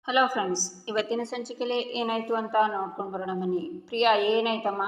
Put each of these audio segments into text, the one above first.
Hello friends, ಇವತ್ತಿನ ಸಂಚಿಕೆಯಲ್ಲಿ ಏನಾಯಿತು ಅಂತ ನೋಡ್ಕೊಂಡು ಬರೋಣ ಬನ್ನಿ. ಪ್ರಿಯಾ, ಏನಾಯ್ತಮ್ಮ,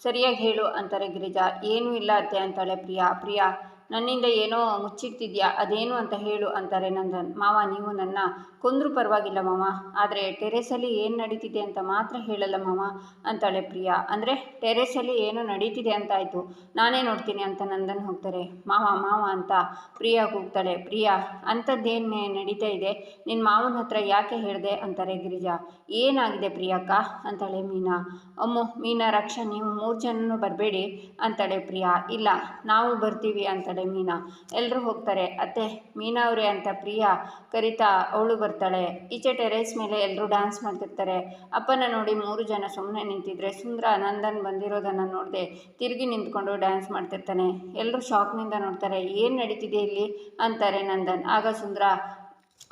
ಸರಿಯಾಗಿ ಹೇಳು ಅಂತಾರೆ ಗಿರಿಜಾ. ಏನೂ ಇಲ್ಲ ಅತ್ತೆ ಅಂತಾಳೆ ಪ್ರಿಯಾ, ನನ್ನಿಂದ ಏನೋ ಮುಚ್ಚಿಡ್ತಿದ್ಯಾ, ಅದೇನು ಅಂತ ಹೇಳು ಅಂತಾರೆ ನಂದನ್. ಮಾವ, ನೀವು ನನ್ನ ಕೊಂದರೂ ಪರವಾಗಿಲ್ಲ ಮಾವ, ಆದರೆ ಟೆರೇಸಲ್ಲಿ ಏನು ನಡೀತಿದೆ ಅಂತ ಮಾತ್ರ ಹೇಳಲ್ಲ ಮಾವ ಅಂತಾಳೆ ಪ್ರಿಯಾ. ಅಂದರೆ ಟೆರೇಸಲ್ಲಿ ಏನೋ ನಡೀತಿದೆ ಅಂತಾಯಿತು, ನಾನೇ ನೋಡ್ತೀನಿ ಅಂತ ನಂದನ್ ಹೋಗ್ತಾರೆ. ಮಾವ ಅಂತ ಪ್ರಿಯಾ ಕೂಗ್ತಾಳೆ. ಪ್ರಿಯಾ, ಅಂಥದ್ದೇನು ನಡೀತಾ ಇದೆ, ನಿನ್ನ ಮಾವನ ಹತ್ರ ಯಾಕೆ ಹೇಳಿದೆ ಅಂತಾರೆ ಗಿರಿಜಾ. ಏನಾಗಿದೆ ಪ್ರಿಯಾಕ್ಕ ಅಂತಾಳೆ ಮೀನಾ. ಅಮ್ಮು, ಮೀನಾ, ರಕ್ಷಾ, ನೀವು 3 ಜನನೂ ಬರಬೇಡಿ ಅಂತಾಳೆ ಪ್ರಿಯಾ. ಇಲ್ಲ, ನಾವು ಬರ್ತೀವಿ ಅಂತಾಳೆ ಮೀನಾ. ಎಲ್ಲರೂ ಹೋಗ್ತಾರೆ. ಅತ್ತೆ, ಮೀನಾ ಅವರೇ ಅಂತ ಪ್ರಿಯಾ ಕರಿತಾ ಅವಳು ಬರ್ತಾಳೆ. ಈಚೆ ಟೆರೇಸ್ ಮೇಲೆ ಎಲ್ಲರೂ ಡ್ಯಾನ್ಸ್ ಮಾಡ್ತಿರ್ತಾರೆ. ಅಪ್ಪನ ನೋಡಿ 3 ಜನ ಸುಮ್ಮನೆ ನಿಂತಿದ್ರೆ ಸುಂದ್ರ ನಂದನ್ ಬಂದಿರೋದನ್ನು ನೋಡದೆ ತಿರುಗಿ ನಿಂತ್ಕೊಂಡು ಡ್ಯಾನ್ಸ್ ಮಾಡ್ತಿರ್ತಾನೆ. ಎಲ್ಲರೂ ಶಾಕ್ನಿಂದ ನೋಡ್ತಾರೆ. ಏನು ನಡೀತಿದೆ ಇಲ್ಲಿ ಅಂತಾರೆ ನಂದನ್. ಆಗ ಸುಂದ್ರ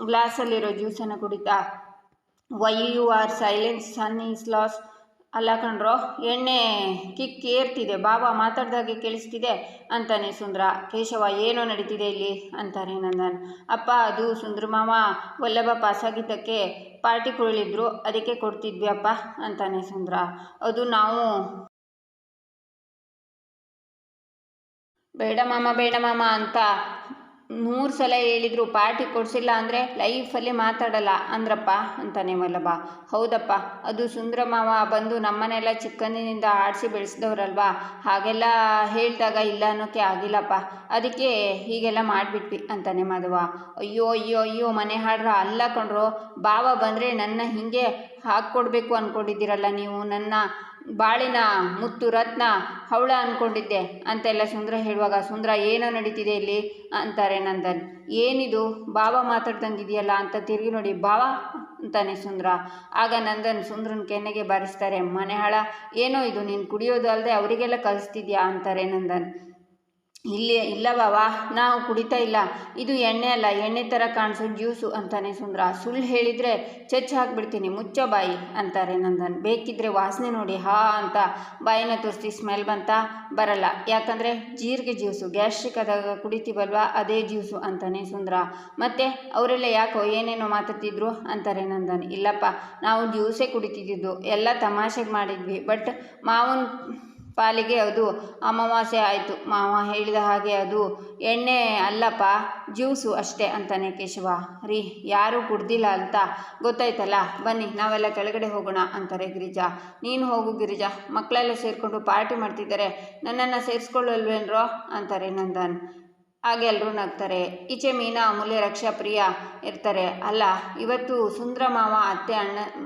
ಗ್ಲಾಸಲ್ಲಿರೋ ಜ್ಯೂಸನ್ನು ಕುಡಿತಾ, why you are silence son is loss. ಅಲ್ಲ ಕಣ್ರೋ, ಎಣ್ಣೆ ಕಿಕ್ ಏರ್ತಿದೆ, ಬಾಬಾ ಮಾತಾಡ್ದಾಗೆ ಕೇಳಿಸ್ತಿದೆ ಅಂತಾನೆ ಸುಂದ್ರ. ಕೇಶವ, ಏನೋ ನಡೀತಿದೆ ಇಲ್ಲಿ ಅಂತಾರೆ ನಂದನ್. ಅಪ್ಪ, ಅದು ಸುಂದ್ರ ಮಾವ ವಲ್ಲಭ ಪಾಸಾಗಿದ್ದಕ್ಕೆ ಪಾರ್ಟಿ ಕೊಳಿದ್ರು, ಅದಕ್ಕೆ ಕೊಡ್ತಿದ್ವಿ ಅಪ್ಪ ಅಂತಾನೆ ಸುಂದ್ರ. ಅದು ನಾವು ಬೇಡ ಮಾಮ ಅಂತ 100 ಸಲ ಹೇಳಿದ್ರು, ಪಾರ್ಟಿ ಕೊಡಿಸಿಲ್ಲ ಅಂದರೆ ಲೈಫಲ್ಲಿ ಮಾತಾಡಲ್ಲ ಅಂದ್ರಪ್ಪ ಅಂತಾನೆ ವಲ್ಲಭ. ಹೌದಪ್ಪ, ಅದು ಸುಂದ್ರ ಮಾವ ಬಂದು ನಮ್ಮನೆಲ್ಲ ಚಿಕ್ಕಂದಿನಿಂದ ಆಡಿಸಿ ಬೆಳೆಸಿದವ್ರಲ್ವಾ, ಹಾಗೆಲ್ಲ ಹೇಳಿದಾಗ ಇಲ್ಲ ಅನ್ನೋಕ್ಕೆ ಆಗಿಲ್ಲಪ್ಪ, ಅದಕ್ಕೆ ಹೀಗೆಲ್ಲ ಮಾಡಿಬಿಟ್ವಿ ಅಂತಾನೆ ಮಾಧವ. ಅಯ್ಯೋ ಮನೆ ಹಾಡ್ರ, ಅಲ್ಲ ಕಣ್ರೋ, ಬಾವ ಬಂದರೆ ನನ್ನ ಹೀಗೆ ಹಾಕ್ಕೊಡ್ಬೇಕು ಅಂದ್ಕೊಂಡಿದ್ದೀರಲ್ಲ ನೀವು, ನನ್ನ ಬಾಳಿನ ಮುತ್ತು ರತ್ನ ಹವಳ ಅಂದ್ಕೊಂಡಿದ್ದೆ ಅಂತೆಲ್ಲ ಸುಂದ್ರ ಹೇಳುವಾಗ, ಸುಂದ್ರ, ಏನೋ ನಡೀತಿದೆ ಇಲ್ಲಿ ಅಂತಾರೆ ನಂದನ್. ಏನಿದು ಬಾವ ಮಾತಾಡ್ದಂಗಿದೆಯಲ್ಲ ಅಂತ ತಿರುಗಿ ನೋಡಿ, ಬಾವ ಅಂತಾನೆ ಸುಂದ್ರ. ಆಗ ನಂದನ್ ಸುಂದ್ರನ ಕೆನ್ನೆಗೆ ಬಾರಿಸ್ತಾರೆ. ಮನೆ ಹಾಳ, ಏನೋ ಇದು, ನೀನು ಕುಡಿಯೋದು ಅಲ್ಲದೆ ಅವರಿಗೆಲ್ಲ ಕಲಿಸ್ತಿದ್ಯಾ ಅಂತಾರೆ ನಂದನ್. ಇಲ್ಲ ಬಾವಾ, ನಾವು ಕುಡಿತಾ ಇಲ್ಲ, ಇದು ಎಣ್ಣೆ ಅಲ್ಲ, ಎಣ್ಣೆ ಥರ ಕಾಣಿಸೋ ಜ್ಯೂಸು ಅಂತಾನೆ ಸುಂದ್ರ. ಸುಳ್ಳು ಹೇಳಿದರೆ ಚಚ್ಚ ಹಾಕ್ಬಿಡ್ತೀನಿ, ಮುಚ್ಚೋ ಬಾಯಿ ಅಂತಾರೆ ನಂದನ್. ಬೇಕಿದ್ರೆ ವಾಸನೆ ನೋಡಿ, ಹಾ ಅಂತ ಬಾಯಿನ ತೋರಿಸಿ. ಸ್ಮೆಲ್ ಬಂತಾ? ಬರಲ್ಲ, ಯಾಕಂದರೆ ಜೀರಿಗೆ ಜ್ಯೂಸು, ಗ್ಯಾಸ್ಟ್ರಿಕ್ ಆದಾಗ ಕುಡಿತೀವಲ್ವ ಅದೇ ಜ್ಯೂಸು ಅಂತಾನೆ ಸುಂದ್ರ. ಮತ್ತೆ ಅವರೆಲ್ಲ ಯಾಕೋ ಏನೇನೋ ಮಾತಾಡ್ತಿದ್ರು ಅಂತಾರೆ ನಂದನ್. ಇಲ್ಲಪ್ಪ, ನಾವು ಜ್ಯೂಸೇ ಕುಡಿತಿದ್ದು, ಎಲ್ಲ ತಮಾಷೆಗೆ ಮಾಡಿದ್ವಿ, ಬಟ್ ಮಾವನ ಪಾಲಿಗೆ ಅದು ಅಮಾವಾಸ್ಯೆ ಆಯಿತು. ಮಾವ ಹೇಳಿದ ಹಾಗೆ ಅದು ಎಣ್ಣೆ ಅಲ್ಲಪ್ಪ, ಜ್ಯೂಸು ಅಷ್ಟೇ ಅಂತಾನೆ ಕೇಶವ. ರೀ, ಯಾರೂ ಕುಡ್ದಿಲ್ಲ ಅಂತ ಗೊತ್ತಾಯ್ತಲ್ಲ, ಬನ್ನಿ ನಾವೆಲ್ಲ ಕೆಳಗಡೆ ಹೋಗೋಣ ಅಂತಾರೆ ಗಿರಿಜಾ. ನೀನು ಹೋಗು ಗಿರಿಜಾ, ಮಕ್ಕಳೆಲ್ಲ ಸೇರಿಕೊಂಡು ಪಾರ್ಟಿ ಮಾಡ್ತಿದ್ದಾರೆ, ನನ್ನನ್ನು ಸೇರಿಸ್ಕೊಳ್ಳಲ್ವೇನ್ರೋ ಅಂತಾರೆ ನಂದನ್. ಹಾಗೆ ಎಲ್ಲರೂ ನಗ್ತಾರೆ. ಈಚೆ ಮೀನಾ, ಅಮೂಲ್ಯ, ರಕ್ಷಾ, ಪ್ರಿಯಾ ಇರ್ತಾರೆ. ಅಲ್ಲ, ಇವತ್ತು ಸುಂದ್ರ ಮಾವ, ಅತ್ತೆ,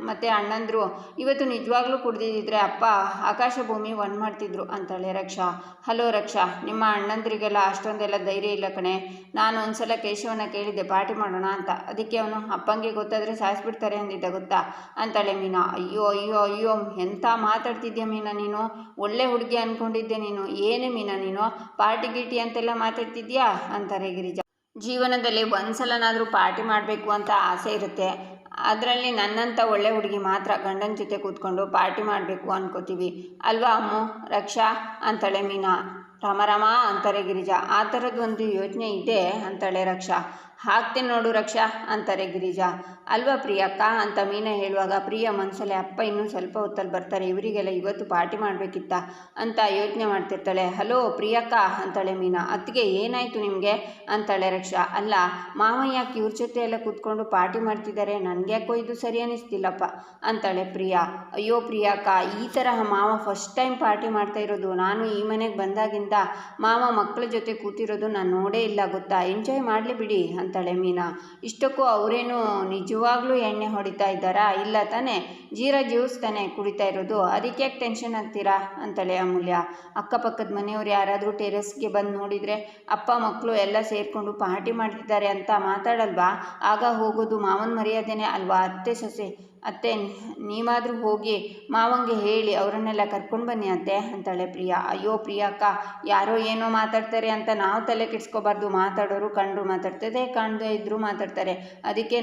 ಮತ್ತು ಅಣ್ಣಂದರು ಇವತ್ತು ನಿಜವಾಗ್ಲೂ ಕುಡ್ದಿದ್ದಿದ್ರೆ ಅಪ್ಪ ಆಕಾಶ ಭೂಮಿ ಒಂದು ಮಾಡ್ತಿದ್ರು ಅಂತಾಳೆ ರಕ್ಷಾ. ಹಲೋ ರಕ್ಷಾ, ನಿಮ್ಮ ಅಣ್ಣಂದ್ರಿಗೆಲ್ಲ ಅಷ್ಟೊಂದೆಲ್ಲ ಧೈರ್ಯ ಇಲ್ಲ ಕಣೆ. ನಾನು ಒಂದ್ಸಲ ಕೇಶವನ ಕೇಳಿದ್ದೆ ಪಾರ್ಟಿ ಮಾಡೋಣ ಅಂತ, ಅದಕ್ಕೆ ಅವನು ಅಪ್ಪಂಗೆ ಗೊತ್ತಾದರೆ ಸಾಯಿಸ್ಬಿಡ್ತಾರೆ ಅಂದಿದ್ದ, ಗೊತ್ತಾ ಅಂತಾಳೆ ಮೀನಾ. ಅಯ್ಯೋ ಎಂಥ ಮಾತಾಡ್ತಿದ್ಯಾ ಮೀನಾ ನೀನು, ಒಳ್ಳೆ ಹುಡುಗಿ ಅಂದ್ಕೊಂಡಿದ್ದೆ ನೀನು. ಏನೇ ಮೀನಾ ನೀನು ಪಾರ್ಟಿ ಗೀಟಿ ಅಂತೆಲ್ಲ ಮಾತಾಡ್ತಿದ್ಯಾ ಅಂತಾರೆ ಗಿರಿಜಾ. ಜೀವನದಲ್ಲಿ ಒಂದ್ಸಲನಾದರೂ ಪಾರ್ಟಿ ಮಾಡಬೇಕು ಅಂತ ಆಸೆ ಇರುತ್ತೆ, ಅದರಲ್ಲಿ ನನ್ನಂಥ ಒಳ್ಳೆ ಹುಡುಗಿ ಮಾತ್ರ ಗಂಡನ ಜೊತೆ ಕೂತ್ಕೊಂಡು ಪಾರ್ಟಿ ಮಾಡಬೇಕು ಅನ್ಕೋತೀವಿ ಅಲ್ವಾ ಅಮ್ಮು, ರಕ್ಷಾ ಅಂತಾಳೆ ಮೀನಾ. ರಾಮ ಅಂತಾರೆ ಗಿರಿಜಾ. ಆ ಥರದ್ದೊಂದು ಯೋಚನೆ ಇದೆ ಅಂತಾಳೆ ರಕ್ಷಾ. ಹಾಕ್ತೇನೆ ನೋಡು ರಕ್ಷಾ ಅಂತಾರೆ ಗಿರಿಜಾ. ಅಲ್ವಾ ಪ್ರಿಯಕ್ಕ ಅಂತ ಮೀನಾ ಹೇಳುವಾಗ, ಪ್ರಿಯ ಮನಸ್ಸಲ್ಲೇ ಅಪ್ಪ ಇನ್ನೂ ಸ್ವಲ್ಪ ಹೊತ್ತಲ್ಲಿ ಬರ್ತಾರೆ, ಇವರಿಗೆಲ್ಲ ಇವತ್ತು ಪಾರ್ಟಿ ಮಾಡಬೇಕಿತ್ತ ಅಂತ ಯೋಚನೆ ಮಾಡ್ತಿರ್ತಾಳೆ. ಹಲೋ ಪ್ರಿಯಕ್ಕ ಅಂತಾಳೆ ಮೀನಾ. ಅತ್ತಿಗೆ, ಏನಾಯಿತು ನಿಮಗೆ ಅಂತಾಳೆ ರಕ್ಷಾ. ಅಲ್ಲ, ಮಾವಯ್ಯ ಯಾಕೆ ಇವ್ರ ಜೊತೆ ಎಲ್ಲ ಕೂತ್ಕೊಂಡು ಪಾರ್ಟಿ ಮಾಡ್ತಿದ್ದಾರೆ, ನನಗ್ಯಾಕೋ ಇದು ಸರಿ ಅನ್ನಿಸ್ತಿಲ್ಲಪ್ಪ ಅಂತಾಳೆ ಪ್ರಿಯಾ. ಅಯ್ಯೋ ಪ್ರಿಯಕ್ಕ, ಈ ತರಹ ಮಾವ ಫಸ್ಟ್ ಟೈಮ್ ಪಾರ್ಟಿ ಮಾಡ್ತಾ ಇರೋದು, ನಾನು ಈ ಮನೆಗೆ ಬಂದಾಗಿಂದ ಮಾವ ಮಕ್ಕಳ ಜೊತೆ ಕೂತಿರೋದು ನಾನು ನೋಡೇ ಇಲ್ಲ, ಗೊತ್ತಾ, ಎಂಜಾಯ್ ಮಾಡಲಿ ಬಿಡಿ ಅಂತಾಳೆ ಮೀನಾ. ಇಷ್ಟಕ್ಕೂ ಅವರೇನು ನಿಜವಾಗ್ಲೂ ಎಣ್ಣೆ ಹೊಡಿತಾ ಇದ್ದಾರಾ? ಇಲ್ಲ ತಾನೇ, ಜೀರಾ ಜ್ಯೂಸ್ ತಾನೇ ಕುಡಿತಾ ಇರೋದು, ಅದಕ್ಕೆ ಯಾಕೆ ಟೆನ್ಷನ್ ಆಗ್ತೀರಾ ಅಂತಾಳೆ ಅಮೂಲ್ಯ. ಅಕ್ಕಪಕ್ಕದ ಮನೆಯವ್ರು ಯಾರಾದರೂ ಟೆರೆಸ್ಗೆ ಬಂದು ನೋಡಿದರೆ ಅಪ್ಪ ಮಕ್ಕಳು ಎಲ್ಲ ಸೇರಿಕೊಂಡು ಪಾರ್ಟಿ ಮಾಡ್ತಿದ್ದಾರೆ ಅಂತ ಮಾತಾಡಲ್ವಾ? ಆಗ ಹೋಗೋದು ಮಾವನ ಮರ್ಯಾದೆನೇ ಅಲ್ವಾ? ಅತ್ತೆ, ನೀವಾದರೂ ಹೋಗಿ ಮಾವಂಗೆ ಹೇಳಿ ಅವರನ್ನೆಲ್ಲ ಕರ್ಕೊಂಡು ಬನ್ನಿ ಅತ್ತೆ ಅಂತಾಳೆ ಪ್ರಿಯಾ. ಅಯ್ಯೋ ಪ್ರಿಯಕ್ಕ, ಯಾರೋ ಏನೋ ಮಾತಾಡ್ತಾರೆ ಅಂತ ನಾವು ತಲೆ ಕೆಡಿಸ್ಕೋಬಾರ್ದು, ಮಾತಾಡೋರು ಕಂಡ್ರು ಮಾತಾಡ್ತದೆ, ಕಾಣದೇ ಇದ್ದರೂ ಮಾತಾಡ್ತಾರೆ, ಅದಕ್ಕೆ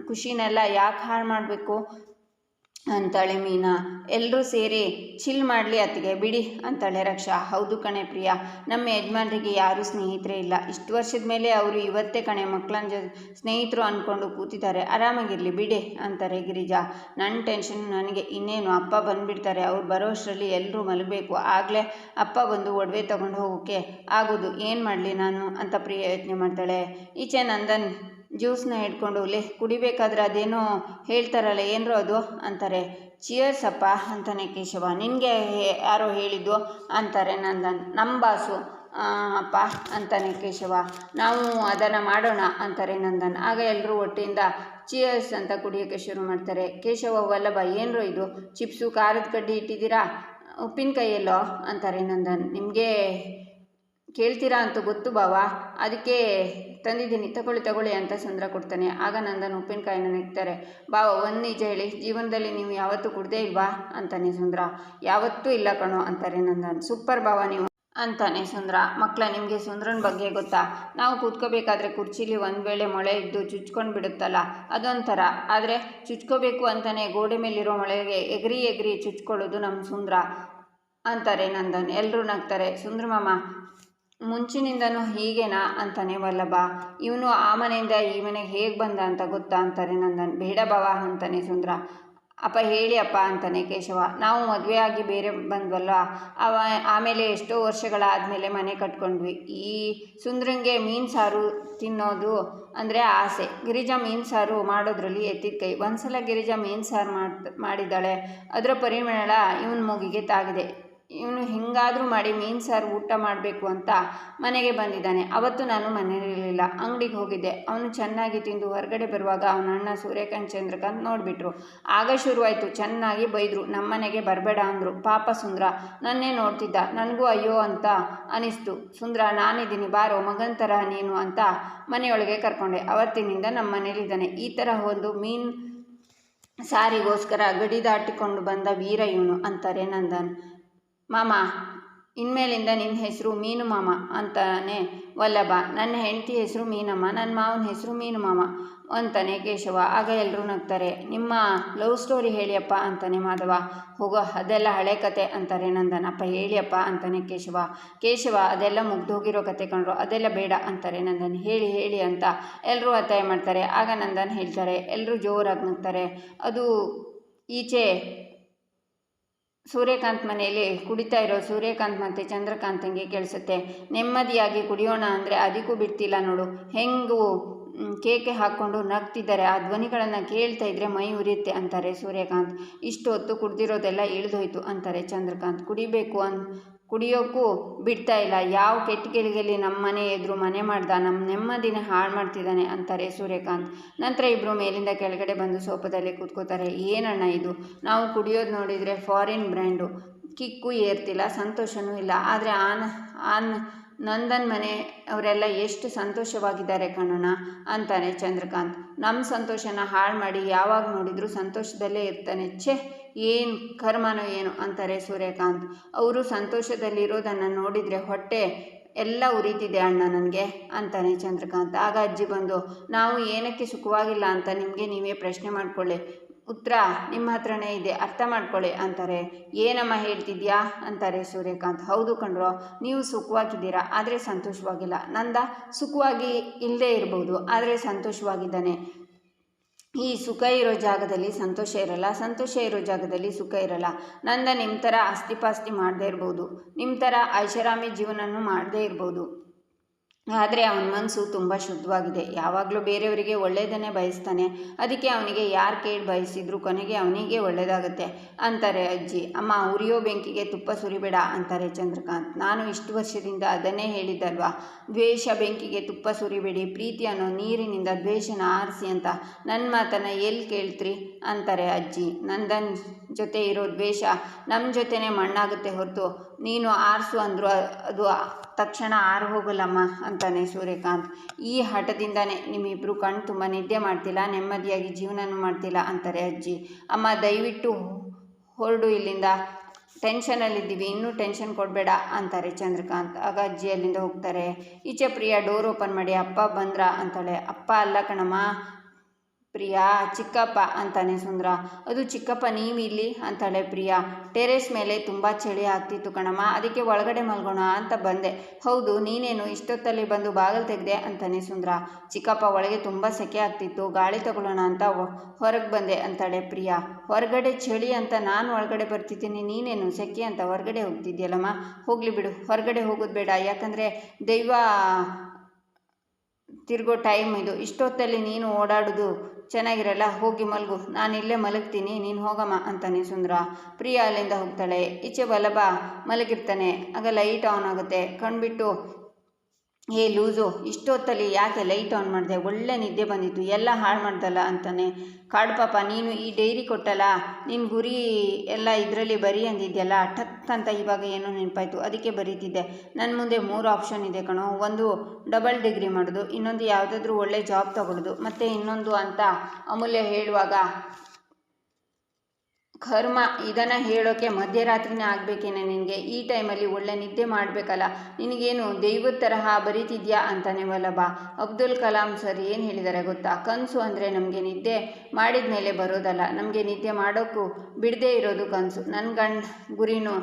ಖುಷಿನೆಲ್ಲ ಯಾಕೆ ಹಾಳು ಮಾಡಬೇಕು ಅಂತಾಳೆ ಮೀನಾ. ಎಲ್ಲರೂ ಸೇರಿ ಚಿಲ್ ಮಾಡಲಿ ಅತ್ತಿಗೆ ಬಿಡಿ ಅಂತಾಳೆ ರಕ್ಷಾ. ಹೌದು ಕಣೆ ಪ್ರಿಯಾ, ನಮ್ಮ ಯಜಮಾನ್ರಿಗೆ ಯಾರೂ ಸ್ನೇಹಿತರೇ ಇಲ್ಲ. ಇಷ್ಟು ವರ್ಷದ ಮೇಲೆ ಅವರು ಇವತ್ತೇ ಕಣೆ ಮಕ್ಕಳನ್ನ ಸ್ನೇಹಿತರು ಅಂದ್ಕೊಂಡು ಕೂತಿದ್ದಾರೆ. ಆರಾಮಾಗಿರಲಿ ಬಿಡಿ ಅಂತಾರೆ ಗಿರಿಜಾ. ನನ್ನ ಟೆನ್ಷನ್ ನನಗೆ. ಇನ್ನೇನು ಅಪ್ಪ ಬಂದುಬಿಡ್ತಾರೆ. ಅವ್ರು ಬರೋಷ್ಟರಲ್ಲಿ ಎಲ್ಲರೂ ಮಲಗಬೇಕು. ಆಗಲೇ ಅಪ್ಪ ಬಂದು ಒಡವೆ ತಗೊಂಡು ಹೋಗೋಕ್ಕೆ ಆಗೋದು. ಏನು ಮಾಡಲಿ ನಾನು ಅಂತ ಪ್ರಿಯಾ ಯೋಚನೆ ಮಾಡ್ತಾಳೆ. ಈಚೆ ನಂದನ್ ಜ್ಯೂಸ್ನ ಹಿಡ್ಕೊಂಡು ಕುಡಿಬೇಕಾದ್ರೆ ಅದೇನೋ ಹೇಳ್ತಾರಲ್ಲ, ಏನರೋ ಅದು ಅಂತಾರೆ. ಚಿಯರ್ಸ್ ಅಪ್ಪ ಅಂತಾನೆ ಕೇಶವ. ನಿನಗೆ ಯಾರೋ ಹೇಳಿದ್ದು ಅಂತಾರೆ ನಂದನ್. ನಮ್ಮ ಬಾಸು ಅಪ್ಪ ಅಂತಾನೆ ಕೇಶವ. ನಾವು ಅದನ್ನು ಮಾಡೋಣ ಅಂತಾರೆ ನಂದನ್. ಆಗ ಎಲ್ಲರೂ ಒಟ್ಟಿಂದ ಚಿಯರ್ಸ್ ಅಂತ ಕುಡಿಯೋಕ್ಕೆ ಶುರು ಮಾಡ್ತಾರೆ. ಕೇಶವ, ವಲ್ಲಭ, ಏನರೋ ಇದು ಚಿಪ್ಸು ಖಾರದ ಕಡ್ಡಿ ಇಟ್ಟಿದ್ದೀರಾ, ಉಪ್ಪಿನಕಾಯಿಯಲ್ಲೋ ಅಂತಾರೆ ನಂದನ್. ನಿಮಗೆ ಕೇಳ್ತೀರಾ ಅಂತ ಗೊತ್ತು ಬಾವ, ಅದಕ್ಕೆ ತಂದಿದ್ದೀನಿ, ತಗೊಳ್ಳಿ ಅಂತ ಸುಂದರ ಕೊಡ್ತಾನೆ. ಆಗ ನಂದನ್ ಉಪ್ಪಿನಕಾಯಿನ ನೆಕ್ತಾರೆ. ಬಾವ, ಒಂದು ನಿಜ ಹೇಳಿ, ಜೀವನದಲ್ಲಿ ನೀವು ಯಾವತ್ತೂ ಕುಡ್ದೇ ಇಲ್ವಾ ಅಂತಾನೆ ಸುಂದರ. ಯಾವತ್ತೂ ಇಲ್ಲ ಕಣೋ ಅಂತಾರೆ ನಂದನ್. ಸೂಪರ್ ಬಾವ ನೀವು ಅಂತಾನೆ ಸುಂದರ. ಮಕ್ಕಳ, ನಿಮಗೆ ಸುಂದರನ ಬಗ್ಗೆ ಗೊತ್ತಾ? ನಾವು ಕೂತ್ಕೋಬೇಕಾದ್ರೆ ಕುರ್ಚಿಲಿ ಒಂದು ವೇಳೆ ಮೊಳೆ ಇದ್ದು ಚುಚ್ಕೊಂಡು ಬಿಡುತ್ತಲ್ಲ, ಅದೊಂಥರ. ಆದರೆ ಚುಚ್ಕೋಬೇಕು ಅಂತಾನೆ ಗೋಡೆ ಮೇಲಿರೋ ಮೊಳೆಗೆ ಎಗರಿ ಚುಚ್ಕೊಳ್ಳೋದು ನಮ್ಮ ಸುಂದರ ಅಂತಾರೆ ನಂದನ್. ಎಲ್ಲರೂ ನಗ್ತಾರೆ. ಸುಂದರ ಮಾಮ ಮುಂಚಿನಿಂದನೂ ಹೀಗೇನಾ ಅಂತಾನೆ ವಲ್ಲಭ. ಇವನು ಆ ಮನೆಯಿಂದ ಈ ಮನೆಗೆ ಹೇಗೆ ಬಂದ ಅಂತ ಗೊತ್ತಾ ಅಂತಾರೆ ನಂದನ್. ಬೇಡ ಬಾವ ಅಂತಾನೆ ಸುಂದರ. ಅಪ್ಪ ಹೇಳಿ ಅಪ್ಪ ಅಂತಾನೆ ಕೇಶವ. ನಾವು ಮದುವೆ ಆಗಿ ಬೇರೆ ಬಂದ್ವಲ್ಲ, ಆಮೇಲೆ ಎಷ್ಟೋ ವರ್ಷಗಳಾದಮೇಲೆ ಮನೆ ಕಟ್ಕೊಂಡ್ವಿ. ಈ ಸುಂದ್ರಂಗೆ ಮೀನು ಸಾರು ತಿನ್ನೋದು ಅಂದರೆ ಆಸೆ. ಗಿರಿಜಾ ಮೀನು ಸಾರು ಮಾಡೋದ್ರಲ್ಲಿ ಎತ್ತಿದ ಕೈ. ಒಂದ್ಸಲ ಗಿರಿಜಾ ಮೀನು ಸಾರು ಮಾಡಿದ್ದಾಳೆ. ಅದರ ಪರಿಮಳ ಇವನ ಮೂಗಿಗೆ ತಾಗಿದೆ. ಇವನು ಹಿಂಗಾದರೂ ಮಾಡಿ ಮೀನು ಸಾರು ಊಟ ಮಾಡಬೇಕು ಅಂತ ಮನೆಗೆ ಬಂದಿದ್ದಾನೆ. ಅವತ್ತು ನಾನು ಮನೆಯಲ್ಲಿರಲಿಲ್ಲ, ಅಂಗಡಿಗೆ ಹೋಗಿದ್ದೆ. ಅವನು ಚೆನ್ನಾಗಿ ತಿಂದು ಹೊರಗಡೆ ಬರುವಾಗ ಅವನ ಅಣ್ಣ ಸೂರ್ಯಕಾಂತ್ ಚಂದ್ರಕಾಂತ್ ನೋಡಿಬಿಟ್ರು. ಆಗ ಶುರುವಾಯಿತು. ಚೆನ್ನಾಗಿ ಬೈದರು. ನಮ್ಮನೆಗೆ ಬರಬೇಡ ಅಂದರು. ಪಾಪ ಸುಂದರ ನನ್ನೇ ನೋಡ್ತಿದ್ದ. ನನಗೂ ಅಯ್ಯೋ ಅಂತ ಅನಿಸ್ತು. ಸುಂದರ, ನಾನಿದ್ದೀನಿ ಬಾರೋ ಮಗನ ಥರ ನೀನು ಅಂತ ಮನೆಯೊಳಗೆ ಕರ್ಕೊಂಡೆ. ಅವತ್ತಿನಿಂದ ನಮ್ಮ ಮನೇಲಿದ್ದಾನೆ. ಈ ಥರ ಒಂದು ಮೀನು ಸಾರಿಗೋಸ್ಕರ ಗಡಿ ದಾಟಿಕೊಂಡು ಬಂದ ವೀರ ಇವನು ಅಂತಾರೆ ನಂದನ್. ಮಾಮ, ಇನ್ಮೇಲಿಂದ ನಿನ್ನ ಹೆಸರು ಮೀನು ಮಾಮ ಅಂತಾನೆ ವಲ್ಲಭ. ನನ್ನ ಹೆಂಡತಿ ಹೆಸರು ಮೀನಮ್ಮ, ನನ್ನ ಮಾವನ ಹೆಸರು ಮೀನು ಮಾಮ ಅಂತಾನೆ ಕೇಶವ. ಆಗ ಎಲ್ಲರೂ ನಗ್ತಾರೆ. ನಿಮ್ಮ ಲವ್ ಸ್ಟೋರಿ ಹೇಳಿಯಪ್ಪ ಅಂತಾನೆ ಮಾಧವ. ಹೋಗೋ, ಅದೆಲ್ಲ ಹಳೆ ಕತೆ ಅಂತಾರೆ ನಂದನ್. ಅಪ್ಪ ಹೇಳಿಯಪ್ಪ ಅಂತಾನೆ ಕೇಶವ. ಅದೆಲ್ಲ ಮುಗ್ದೋಗಿರೋ ಕತೆ ಕಣ್ರು, ಅದೆಲ್ಲ ಬೇಡ ಅಂತಾರೆ ನಂದನ್. ಹೇಳಿ ಅಂತ ಎಲ್ಲರೂ ಒತ್ತಾಯ ಮಾಡ್ತಾರೆ. ಆಗ ನಂದನ್ ಹೇಳ್ತಾರೆ. ಎಲ್ಲರೂ ಜೋರಾಗಿ ನಗ್ತಾರೆ. ಅದು ಈಚೆ ಸೂರ್ಯಕಾಂತ್ ಮನೆಯಲ್ಲಿ ಕುಡಿತಾ ಇರೋ ಸೂರ್ಯಕಾಂತ್ ಮತ್ತು ಚಂದ್ರಕಾಂತಂಗೆ ಕೇಳಿಸುತ್ತೆ. ನೆಮ್ಮದಿಯಾಗಿ ಕುಡಿಯೋಣ ಅಂದರೆ ಅದಕ್ಕೂ ಬಿಡ್ತಿಲ್ಲ ನೋಡು, ಹೆಂಗೂ ಕೇಕೆ ಹಾಕ್ಕೊಂಡು ನಗ್ತಿದ್ದಾರೆ. ಆ ಧ್ವನಿಗಳನ್ನು ಕೇಳ್ತಾ ಇದ್ರೆ ಮೈ ಉರಿಯುತ್ತೆ ಅಂತಾರೆ ಸೂರ್ಯಕಾಂತ್. ಇಷ್ಟು ಹೊತ್ತು ಕುಡ್ದಿರೋದೆಲ್ಲ ಇಳಿದೋಯ್ತು ಅಂತಾರೆ ಚಂದ್ರಕಾಂತ್. ಕುಡಿಯೋಕ್ಕೂ ಬಿಡ್ತಾ ಇಲ್ಲ. ಯಾವ ಕೆಟ್ಟ ಗೆಲಿಗೆಲ್ಲಿ ನಮ್ಮ ಮನೆ ಎದುರು ಮನೆ ಮಾಡ್ದ, ನಮ್ಮ ನೆಮ್ಮದಿನೇ ಹಾಳು ಮಾಡ್ತಿದ್ದಾನೆ ಅಂತಾರೆ ಸೂರ್ಯಕಾಂತ್. ನಂತರ ಇಬ್ಬರು ಮೇಲಿಂದ ಕೆಳಗಡೆ ಬಂದು ಸೋಫಾದಲ್ಲಿ ಕೂತ್ಕೋತಾರೆ. ಏನಣ್ಣ ಇದು, ನಾವು ಕುಡಿಯೋದು ನೋಡಿದರೆ ಫಾರಿನ್ ಬ್ರ್ಯಾಂಡು, ಕಿಕ್ಕು ಏರ್ತಿಲ್ಲ, ಸಂತೋಷವೂ ಇಲ್ಲ. ಆದರೆ ನಂದನ್ ಮನೆ ಅವರೆಲ್ಲ ಎಷ್ಟು ಸಂತೋಷವಾಗಿದ್ದಾರೆ ಕಣಣ್ಣ ಅಂತಾನೆ ಚಂದ್ರಕಾಂತ್. ನಮ್ಮ ಸಂತೋಷನ ಹಾಳು ಮಾಡಿ ಯಾವಾಗ ನೋಡಿದರೂ ಸಂತೋಷದಲ್ಲೇ ಇರ್ತಾನೆ. ಏನು ಕರ್ಮನೋ ಏನು ಅಂತಾರೆ ಸೂರ್ಯಕಾಂತ್. ಅವರು ಸಂತೋಷದಲ್ಲಿರೋದನ್ನು ನೋಡಿದರೆ ಹೊಟ್ಟೆ ಎಲ್ಲ ಉರಿತಿದೆ ಅಣ್ಣ ನನಗೆ ಅಂತಾನೆ ಚಂದ್ರಕಾಂತ್. ಆಗ ಅಜ್ಜಿ ಬಂದು, ನಾವು ಏನಕ್ಕೆ ಸುಖವಾಗಿಲ್ಲ ಅಂತ ನಿಮಗೆ ನೀವೇ ಪ್ರಶ್ನೆ ಮಾಡ್ಕೊಳ್ಳಿ, ಉತ್ತರ ನಿಮ್ಮ ಹತ್ರನೇ ಇದೆ, ಅರ್ಥ ಮಾಡ್ಕೊಳ್ಳಿ ಅಂತಾರೆ. ಏನಮ್ಮ ಹೇಳ್ತಿದ್ಯಾ ಅಂತಾರೆ ಸೂರ್ಯಕಾಂತ್. ಹೌದು ಕಣ್ರೋ, ನೀವು ಸುಖವಾಗಿದ್ದೀರಾ ಆದರೆ ಸಂತೋಷವಾಗಿಲ್ಲ. ನಂದ ಸುಖವಾಗಿ ಇಲ್ಲದೆ ಇರ್ಬೋದು, ಆದರೆ ಸಂತೋಷವಾಗಿದ್ದಾನೆ. ಈ ಸುಖ ಇರೋ ಜಾಗದಲ್ಲಿ ಸಂತೋಷ ಇರಲ್ಲ, ಸಂತೋಷ ಇರೋ ಜಾಗದಲ್ಲಿ ಸುಖ ಇರಲ್ಲ. ನಂದ ನಿಮ್ಮ ಥರ ಆಸ್ತಿಪಾಸ್ತಿ ಮಾಡದೇ ಇರ್ಬೋದು, ನಿಮ್ಮ ಥರ ಐಷಾರಾಮಿ ಜೀವನನೂ ಮಾಡದೇ ಇರ್ಬೋದು, ಆದರೆ ಅವನ ಮನಸ್ಸು ತುಂಬ ಶುದ್ಧವಾಗಿದೆ. ಯಾವಾಗಲೂ ಬೇರೆಯವರಿಗೆ ಒಳ್ಳೆಯದನ್ನೇ ಬಯಸ್ತಾನೆ. ಅದಕ್ಕೆ ಅವನಿಗೆ ಯಾರು ಕೇಳಿ ಬಯಸಿದ್ರು ಕೊನೆಗೆ ಅವನಿಗೆ ಒಳ್ಳೆಯದಾಗುತ್ತೆ ಅಂತಾರೆ ಅಜ್ಜಿ. ಅಮ್ಮ, ಉರಿಯೋ ಬೆಂಕಿಗೆ ತುಪ್ಪ ಸುರಿಬೇಡ ಅಂತಾರೆ ಚಂದ್ರಕಾಂತ್. ನಾನು ಇಷ್ಟು ವರ್ಷದಿಂದ ಅದನ್ನೇ ಹೇಳಿದ್ದಲ್ವಾ, ದ್ವೇಷ ಬೆಂಕಿಗೆ ತುಪ್ಪ ಸುರಿಬೇಡಿ, ಪ್ರೀತಿ ಅನ್ನೋ ನೀರಿನಿಂದ ದ್ವೇಷನ ಆರಿಸಿ ಅಂತ. ನನ್ನ ಮಾತನ್ನು ಎಲ್ಲಿ ಕೇಳ್ತ್ರಿ ಅಂತಾರೆ ಅಜ್ಜಿ. ನಂದನ್ ಜೊತೆ ಇರೋ ದ್ವೇಷ ನಮ್ಮ ಜೊತೆನೇ ಮಣ್ಣಾಗುತ್ತೆ ಹೊರತು ನೀನು ಆರಿಸು ಅಂದರೂ ಅದು ತಕ್ಷಣ ಆರು ಹೋಗಲ್ಲಮ್ಮ ಅಂತಾನೆ ಸೂರ್ಯಕಾಂತ್. ಈ ಹಠದಿಂದಾನೇ ನಿಮ್ಮಿಬ್ಬರು ಕಣ್ಣು ತುಂಬ ನಿದ್ದೆ ಮಾಡ್ತಿಲ್ಲ, ನೆಮ್ಮದಿಯಾಗಿ ಜೀವನನೂ ಮಾಡ್ತಿಲ್ಲ ಅಂತಾರೆ ಅಜ್ಜಿ. ಅಮ್ಮ, ದಯವಿಟ್ಟು ಹೊರಡು ಇಲ್ಲಿಂದ, ಟೆನ್ಷನಲ್ಲಿದ್ದೀವಿ, ಇನ್ನೂ ಟೆನ್ಷನ್ ಕೊಡಬೇಡ ಅಂತಾರೆ ಚಂದ್ರಕಾಂತ್. ಆಗ ಅಜ್ಜಿ ಅಲ್ಲಿಂದ ಹೋಗ್ತಾರೆ. ಈಚೆ ಪ್ರಿಯಾ ಡೋರ್ ಓಪನ್ ಮಾಡಿ, ಅಪ್ಪ ಬಂದ್ರಾ ಅಂತಾಳೆ. ಅಪ್ಪ ಅಲ್ಲ ಕಣಮ್ಮ, ಪ್ರಿಯಾ ಚಿಕ್ಕಪ್ಪ ಅಂತಾನೆ ಸುಂದ್ರ. ಅದು ಚಿಕ್ಕಪ್ಪ ನೀವು ಇಲ್ಲಿ ಅಂತಾಳೆ ಪ್ರಿಯಾ. ಟೆರೇಸ್ ಮೇಲೆ ತುಂಬ ಚಳಿ ಆಗ್ತಿತ್ತು ಕಣಮ್ಮ, ಅದಕ್ಕೆ ಒಳಗಡೆ ಮಲ್ಗೋಣ ಅಂತ ಬಂದೆ. ಹೌದು, ನೀನೇನು ಇಷ್ಟೊತ್ತಲ್ಲಿ ಬಂದು ಬಾಗಿಲು ತೆಗೆದೆ ಅಂತಾನೆ ಸುಂದ್ರ. ಚಿಕ್ಕಪ್ಪ ಒಳಗೆ ತುಂಬ ಸೆಕೆ ಆಗ್ತಿತ್ತು, ಗಾಳಿ ತಗೊಳ್ಳೋಣ ಅಂತ ಹೊರಗೆ ಬಂದೆ ಅಂತಾಳೆ ಪ್ರಿಯಾ. ಹೊರಗಡೆ ಚಳಿ ಅಂತ ನಾನು ಒಳಗಡೆ ಬರ್ತಿದ್ದೀನಿ, ನೀನೇನು ಸೆಕೆ ಅಂತ ಹೊರಗಡೆ ಹೋಗ್ತಿದ್ಯಲ್ಲಮ್ಮ. ಹೋಗ್ಲಿ ಬಿಡು, ಹೊರಗಡೆ ಹೋಗೋದು ಬೇಡ, ಯಾಕಂದರೆ ದೈವ ತಿರುಗೋ ಟೈಮ್ ಇದು. ಇಷ್ಟೊತ್ತಲ್ಲಿ ನೀನು ಓಡಾಡೋದು ಚೆನ್ನಾಗಿರಲ್ಲ, ಹೋಗಿ ಮಲಗು, ನಾನು ಇಲ್ಲೇ ಮಲಗ್ತೀನಿ, ನೀನು ಹೋಗಮ್ಮ ಅಂತಾನೆ ಸುಂದ್ರ. ಪ್ರಿಯಾ ಅಲ್ಲಿಂದ ಹೋಗ್ತಾಳೆ. ಈಚೆ ವಲ್ಲಭ ಮಲಗಿರ್ತಾನೆ. ಆಗ ಲೈಟ್ ಆನ್ ಆಗುತ್ತೆ. ಕಣ್ಬಿಟ್ಟು ಏ ಲೂಸು, ಇಷ್ಟೊತ್ತಲ್ಲಿ ಯಾಕೆ ಲೈಟ್ ಆನ್ ಮಾಡಿದೆ, ಒಳ್ಳೆ ನಿದ್ದೆ ಬಂದಿತ್ತು, ಎಲ್ಲ ಹಾಳು ಮಾಡ್ದಲ್ಲ ಅಂತಾನೆ. ಕಾಡು ಪಾಪ, ನೀನು ಈ ಡೈರಿ ಕೊಟ್ಟಲ್ಲ, ನಿನ್ನ ಗುರಿ ಎಲ್ಲ ಇದರಲ್ಲಿ ಬರೀ ಅಂದಿದ್ಯಲ್ಲ, ಟಕ್ ಅಂತ ಇವಾಗ ಏನೋ ನೆನಪಾಯಿತು, ಅದಕ್ಕೆ ಬರೀತಿದ್ದೆ. ನನ್ನ ಮುಂದೆ 3 ಆಪ್ಷನ್ ಇದೆ ಕಣೋ. ಒಂದು ಡಬಲ್ ಡಿಗ್ರಿ ಮಾಡೋದು, ಇನ್ನೊಂದು ಯಾವುದಾದ್ರೂ ಒಳ್ಳೆ ಜಾಬ್ ತಗೊಳ್ಳೋದು, ಮತ್ತು ಇನ್ನೊಂದು ಅಂತ ಅಮೂಲ್ಯ ಹೇಳುವಾಗ ಕರ್ಮ, ಇದನ್ನು ಹೇಳೋಕ್ಕೆ ಮಧ್ಯರಾತ್ರಿನೇ ಆಗಬೇಕೇನೆ ನಿನಗೆ. ಈ ಟೈಮಲ್ಲಿ ಒಳ್ಳೆ ನಿದ್ದೆ ಮಾಡಬೇಕಲ್ಲ, ನಿನಗೇನು ದೈವದ ತರಹ ಬರೀತಿದ್ಯಾ ಅಂತಾನೆ ವಲ್ಲಭ. ಅಬ್ದುಲ್ ಕಲಾಂ ಸರ್ ಏನು ಹೇಳಿದ್ದಾರೆ ಗೊತ್ತಾ, ಕನಸು ಅಂದರೆ ನಮಗೆ ನಿದ್ದೆ ಮಾಡಿದ ಮೇಲೆ ಬರೋದಲ್ಲ, ನಮಗೆ ನಿದ್ದೆ ಮಾಡೋಕ್ಕೂ ಬಿಡದೇ ಇರೋದು ಕನಸು. ನನ್ನ ಗುರಿನೂ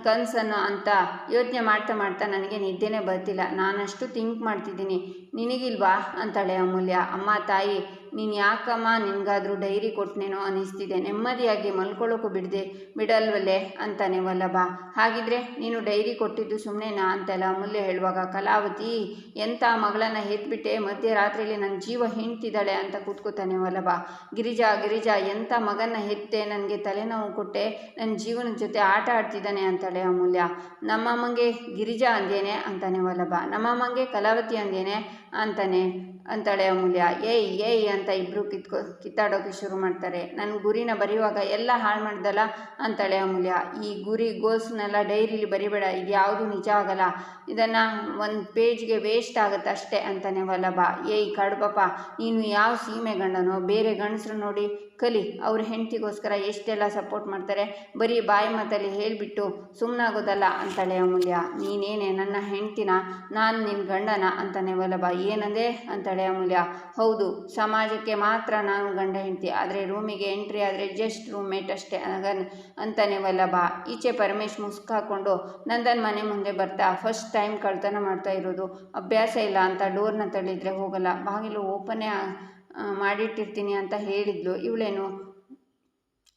ಕನಸನ್ನು ಅಂತ ಯೋಚನೆ ಮಾಡ್ತಾ ಮಾಡ್ತಾ ನನಗೆ ನಿದ್ದೆನೇ ಬರ್ತಿಲ್ಲ, ನಾನಷ್ಟು ಥಿಂಕ್ ಮಾಡ್ತಿದ್ದೀನಿ, ನಿನಗಿಲ್ವಾ ಅಂತಾಳೆ ಅಮೂಲ್ಯ. ಅಮ್ಮ ತಾಯಿ, ನೀನು ಯಾಕಮ್ಮ ನಿನಗಾದರೂ ಡೈರಿ ಕೊಟ್ಟನೇನೋ ಅನ್ನಿಸ್ತಿದೆ, ನೆಮ್ಮದಿಯಾಗಿ ಮಲ್ಕೊಳ್ಳೋಕ್ಕೂ ಬಿಡಲ್ವಲ್ಲೇ ಅಂತಾನೆ ವಲ್ಲಭ. ಹಾಗಿದ್ರೆ ನೀನು ಡೈರಿ ಕೊಟ್ಟಿದ್ದು ಸುಮ್ಮನೆನಾ ಅಂತೆಲ್ಲ ಅಮೂಲ್ಯ ಹೇಳುವಾಗ, ಕಲಾವತಿ ಎಂಥ ಮಗಳನ್ನು ಹೆತ್ಬಿಟ್ಟೆ, ಮಧ್ಯರಾತ್ರಿಯಲ್ಲಿ ನನ್ನ ಜೀವ ಹಿಂಡ್ತಿದ್ದಾಳೆ ಅಂತ ಕೂತ್ಕೋತಾನೆ ವಲ್ಲಭ. ಗಿರಿಜಾ ಎಂಥ ಮಗನ ಹೆತ್ತೆ, ನನಗೆ ತಲೆನೋವು ಕೊಟ್ಟೆ, ನನ್ನ ಜೀವನದ ಜೊತೆ ಆಟ ಆಡ್ತಿದ್ದಾನೆ ಅಂತಾಳೆ ಅಮೂಲ್ಯ. ನಮ್ಮಮ್ಮಂಗೆ ಗಿರಿಜಾ ಅಂದೇನೆ ಅಂತಾನೆ ವಲ್ಲಭ. ನಮ್ಮಮ್ಮಂಗೆ ಕಲಾವತಿ ಅಂದೇನೆ ಅಂತಾಳೆ ಅಮೂಲ್ಯ. ಏಯ್ ಅಂತ ಇಬ್ಬರು ಕಿತ್ತಾಡೋಕೆ ಶುರು ಮಾಡ್ತಾರೆ. ನನ್ನ ಗುರಿನ ಬರೆಯುವಾಗ ಎಲ್ಲ ಹಾಳು ಮಾಡ್ದಲ್ಲ ಅಂತಾಳೆ ಅಮೂಲ್ಯ. ಈ ಗುರಿ ಗೋಲ್ಸ್ನೆಲ್ಲ ಡೈರಿಲಿ ಬರಿಬೇಡ, ಇದು ಯಾವುದು ನಿಜ ಆಗಲ್ಲ, ಇದನ್ನು ಒಂದು ಪೇಜ್ಗೆ ವೇಸ್ಟ್ ಆಗುತ್ತೆ ಅಷ್ಟೇ ಅಂತಾನೆ ವಲ್ಲಭ. ಕಡುಪಾಪ, ನೀನು ಯಾವ ಸೀಮೆ ಗಂಡನೋ, ಬೇರೆ ಗಂಡಸರು ನೋಡಿ ಕಲಿ, ಅವ್ರ ಹೆಂಡತಿಗೋಸ್ಕರ ಎಷ್ಟೆಲ್ಲ ಸಪೋರ್ಟ್ ಮಾಡ್ತಾರೆ, ಬರೀ ಬಾಯಿ ಮಾತಲ್ಲಿ ಹೇಳಿಬಿಟ್ಟು ಸುಮ್ಮನಾಗೋದಲ್ಲ ಅಂತಾಳೆ ಅಮೂಲ್ಯ. ನೀನೇನೆ ನನ್ನ ಹೆಂಡ್ತಿನ, ನಾನು ನಿನ್ನ ಗಂಡನ ಅಂತಾನೆ ವಲ್ಲಭ. ಏನಂದೆ ಅಂತಾಳೆ ಅಮೂಲ್ಯ. ಹೌದು, ಸಮಾಜಕ್ಕೆ ಮಾತ್ರ ನಾನು ಗಂಡ ಹೆಂಡ್ತಿ, ಆದರೆ ರೂಮಿಗೆ ಎಂಟ್ರಿ ಆದರೆ ಜಸ್ಟ್ ರೂಮ್ಮೇಟ್ ಅಷ್ಟೇ ಅಂತಾನೆ ವಲ್ಲಭ. ಈಚೆ ಪರಮೇಶ್ ಮುಸ್ಕಾಕೊಂಡು ನಂದನ್ ಮನೆ ಮುಂದೆ ಬರ್ತಾ, ಫಸ್ಟ್ ಟೈಮ್ ಕಳ್ತನ ಮಾಡ್ತಾ ಇರೋದು, ಅಭ್ಯಾಸ ಇಲ್ಲ ಅಂತ ಡೋರ್ನ ತಳ್ಳಿದ್ರೆ ಹೋಗಲ್ಲ, ಬಾಗಿಲು ಓಪನ್ನೇ ಮಾಡಿಟ್ಟಿರ್ತೀನಿ ಅಂತ ಹೇಳಿದ್ಲು, ಇವಳೇನು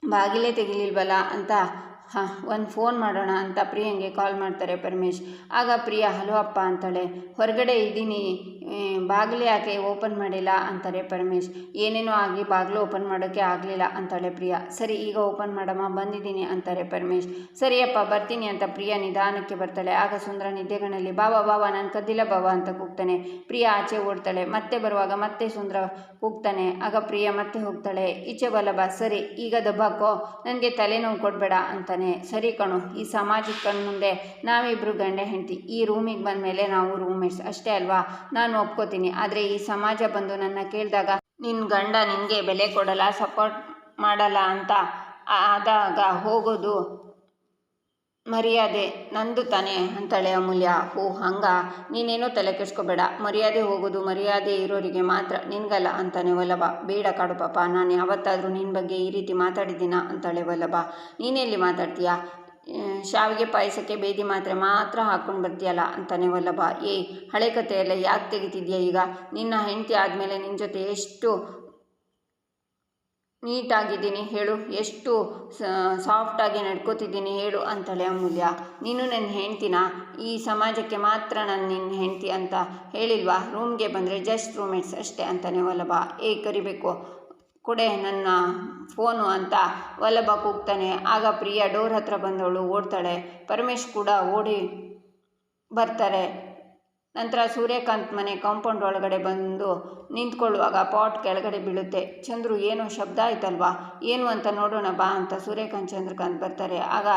ಬಾಗಿಲೇ ತೆಗಿಲಿಲ್ವಲ್ಲ ಅಂತ ಒಂದು ಫೋನ್ ಮಾಡೋಣ ಅಂತ ಪ್ರಿಯಂಗೆ ಕಾಲ್ ಮಾಡ್ತಾರೆ ಪರಮೇಶ್. ಆಗ ಪ್ರಿಯಾ ಹಲೋ ಅಪ್ಪ ಅಂತಾಳೆ. ಹೊರಗಡೆ ಇದ್ದೀನಿ, ಬಾಗಿಲು ಯಾಕೆ ಓಪನ್ ಮಾಡಿಲ್ಲ ಅಂತಾರೆ ಪರಮೇಶ್. ಏನೇನೋ ಆಗಿ ಬಾಗಿಲು ಓಪನ್ ಮಾಡೋಕ್ಕೆ ಆಗಲಿಲ್ಲ ಅಂತಾಳೆ ಪ್ರಿಯಾ. ಸರಿ, ಈಗ ಓಪನ್ ಮಾಡಮ್ಮ, ಬಂದಿದ್ದೀನಿ ಅಂತಾರೆ ಪರಮೇಶ್. ಸರಿಯಪ್ಪ ಬರ್ತೀನಿ ಅಂತ ಪ್ರಿಯಾ ನಿಧಾನಕ್ಕೆ ಬರ್ತಾಳೆ. ಆಗ ಸುಂದರ ನಿದ್ದೆಗಣ್ಣಲ್ಲಿ ಬಾವ ನಾನು ಕದ್ದಿಲ್ಲ ಬಾವ ಅಂತ ಕೂಗ್ತಾನೆ. ಪ್ರಿಯಾ ಆಚೆ ಓಡ್ತಾಳೆ. ಮತ್ತೆ ಬರುವಾಗ ಮತ್ತೆ ಸುಂದರ ಕೂಗ್ತಾನೆ. ಆಗ ಪ್ರಿಯಾ ಮತ್ತೆ ಹೋಗ್ತಾಳೆ. ಈಚೆ ವಲ್ಲಭ, ಸರಿ ಈಗ ದಬ್ಬಾಕೋ, ನನಗೆ ತಲೆನೋವು ಕೊಡಬೇಡ ಅಂತಾನೆ. ಸರಿ ಕಣು, ಈ ಸಮಾಜಕ್ಕೆ ಕಣ್ಮುಂದೆ ನಾವಿಬ್ರು ಗಂಡ ಹೆಂಡ್ತಿ, ಈ ರೂಮಿಗೆ ಬಂದ ಮೇಲೆ ನಾವು ರೂಮ್ಮೇಟ್ಸ್ ಅಷ್ಟೇ ಅಲ್ವಾ, ನಾನು ಒಪ್ಕೋತೀನಿ. ಆದರೆ ಈ ಸಮಾಜ ಬಂದು ನನ್ನ ಕೇಳಿದಾಗ ನಿನ್ನ ಗಂಡ ನಿನಗೆ ಬೆಲೆ ಕೊಡಲ್ಲ, ಸಪೋರ್ಟ್ ಮಾಡಲ್ಲ ಅಂತ ಆದಾಗ ಹೋಗೋದು ಮರ್ಯಾದೆ ನಂದು ತಾನೆ ಅಂತಾಳೆ ಅಮೂಲ್ಯ. ಓ ಹಂಗ, ನೀನೇನೋ ತಲೆ ಕೆಡ್ಸ್ಕೋಬೇಡ, ಮರ್ಯಾದೆ ಹೋಗೋದು ಮರ್ಯಾದೆ ಇರೋರಿಗೆ ಮಾತ್ರ, ನಿನ್ಗಲ್ಲ ಅಂತಾನೆ ವಲ್ಲಭ. ಬೇಡ ಕಾಡು ಪಾಪ, ನಾನು ಯಾವತ್ತಾದರೂ ನಿನ್ನ ಬಗ್ಗೆ ಈ ರೀತಿ ಮಾತಾಡಿದ್ದೀನ ಅಂತಾಳೆ ವಲ್ಲಭ. ನೀನೆಲ್ಲಿ ಮಾತಾಡ್ತೀಯಾ, ಶಾವಿಗೆ ಪಾಯಸಕ್ಕೆ ಬೇದಿ ಮಾತ್ರ ಹಾಕ್ಕೊಂಡು ಬರ್ತೀಯಲ್ಲ ಅಂತಾನೆ ವಲ್ಲಭ. ಹಳೆ ಕಥೆಯೆಲ್ಲ ಯಾಕೆ ತೆಗಿತಿದ್ಯಾ ಈಗ, ನಿನ್ನ ಹೆಂಡತಿ ಆದಮೇಲೆ ನಿನ್ನ ಜೊತೆ ಎಷ್ಟು ನೀಟಾಗಿದ್ದೀನಿ ಹೇಳು, ಎಷ್ಟು ಸಾಫ್ಟಾಗಿ ನಡ್ಕೋತಿದ್ದೀನಿ ಹೇಳು ಅಂತಾಳೆ ಅಮೂಲ್ಯ. ನೀನು ನನ್ನ ಹೆಂಡ್ತಿನ, ಈ ಸಮಾಜಕ್ಕೆ ಮಾತ್ರ ನಾನು ನಿನ್ನ ಹೆಂಡ್ತಿ ಅಂತ ಹೇಳಿಲ್ವಾ, ರೂಮ್ಗೆ ಬಂದರೆ ಜಸ್ಟ್ ರೂಮ್ಮೇಟ್ಸ್ ಅಷ್ಟೇ ಅಂತಾನೆ ವಲ್ಲಭ. ಕರಿಬೇಕು ಕೊಡೆ ನನ್ನ ಫೋನು ಅಂತ ವಲ್ಲಭ ಕೂಗ್ತಾನೆ. ಆಗ ಪ್ರಿಯಾ ಡೋರ್ ಹತ್ರ ಬಂದವಳು ಓಡ್ತಾಳೆ. ಪರಮೇಶ್ ಕೂಡ ಓಡಿ ಬರ್ತಾರೆ. ನಂತರ ಸೂರ್ಯಕಾಂತ್ ಮನೆ ಕಾಂಪೌಂಡ್ ಒಳಗಡೆ ಬಂದು ನಿಂತ್ಕೊಳ್ಳುವಾಗ ಪಾಟ್ ಕೆಳಗಡೆ ಬೀಳುತ್ತೆ. ಚಂದ್ರು, ಏನೋ ಶಬ್ದ ಆಯ್ತಲ್ವಾ, ಏನು ಅಂತ ನೋಡೋಣ ಬಾ ಅಂತ ಸೂರ್ಯಕಾಂತ್ ಚಂದ್ರಕಾಂತ್ ಬರ್ತಾರೆ. ಆಗ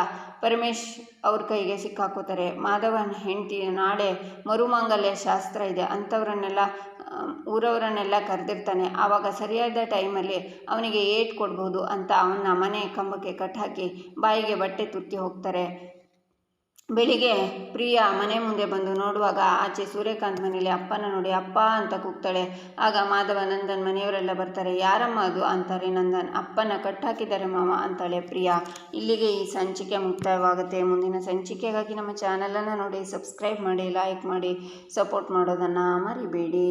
ಪರಮೇಶ್ ಅವ್ರ ಕೈಗೆ ಸಿಕ್ಕಾಕೋತಾರೆ. ಮಾಧವನ ಹೆಂಡತಿ ನಾಳೆ ಮರುಮಾಂಗಲ್ಯ ಶಾಸ್ತ್ರ ಇದೆ, ಊರವರನ್ನೆಲ್ಲ ಕರೆದಿರ್ತಾನೆ, ಆವಾಗ ಸರಿಯಾದ ಟೈಮಲ್ಲಿ ಅವನಿಗೆ ಏಟ್ ಕೊಡ್ಬೋದು ಅಂತ ಅವನ ಮನೆ ಕಂಬಕ್ಕೆ ಕಟ್ಟಾಕಿ ಬಾಯಿಗೆ ಬಟ್ಟೆ ತುರ್ತಿ ಹೋಗ್ತಾರೆ. ಬೆಳಿಗ್ಗೆ ಪ್ರಿಯಾ ಮನೆ ಮುಂದೆ ಬಂದು ನೋಡುವಾಗ ಆಚೆ ಸೂರ್ಯಕಾಂತ್ ಮನೇಲಿ ಅಪ್ಪನ ನೋಡಿ ಅಪ್ಪ ಅಂತ ಕೂಗ್ತಾಳೆ. ಆಗ ಮಾಧವ, ನಂದನ್ ಮನೆಯವರೆಲ್ಲ ಬರ್ತಾರೆ. ಯಾರಮ್ಮ ಅದು ಅಂತಾರೆ ನಂದನ್. ಅಪ್ಪನ ಕಟ್ಟಾಕಿದ್ದಾರೆ ಮಾವ ಅಂತಾಳೆ ಪ್ರಿಯಾ. ಇಲ್ಲಿಗೆ ಈ ಸಂಚಿಕೆ ಮುಕ್ತಾಯವಾಗುತ್ತೆ. ಮುಂದಿನ ಸಂಚಿಕೆಗಾಗಿ ನಮ್ಮ ಚಾನಲನ್ನು ನೋಡಿ, ಸಬ್ಸ್ಕ್ರೈಬ್ ಮಾಡಿ, ಲೈಕ್ ಮಾಡಿ, ಸಪೋರ್ಟ್ ಮಾಡೋದನ್ನು ಮರಿಬೇಡಿ.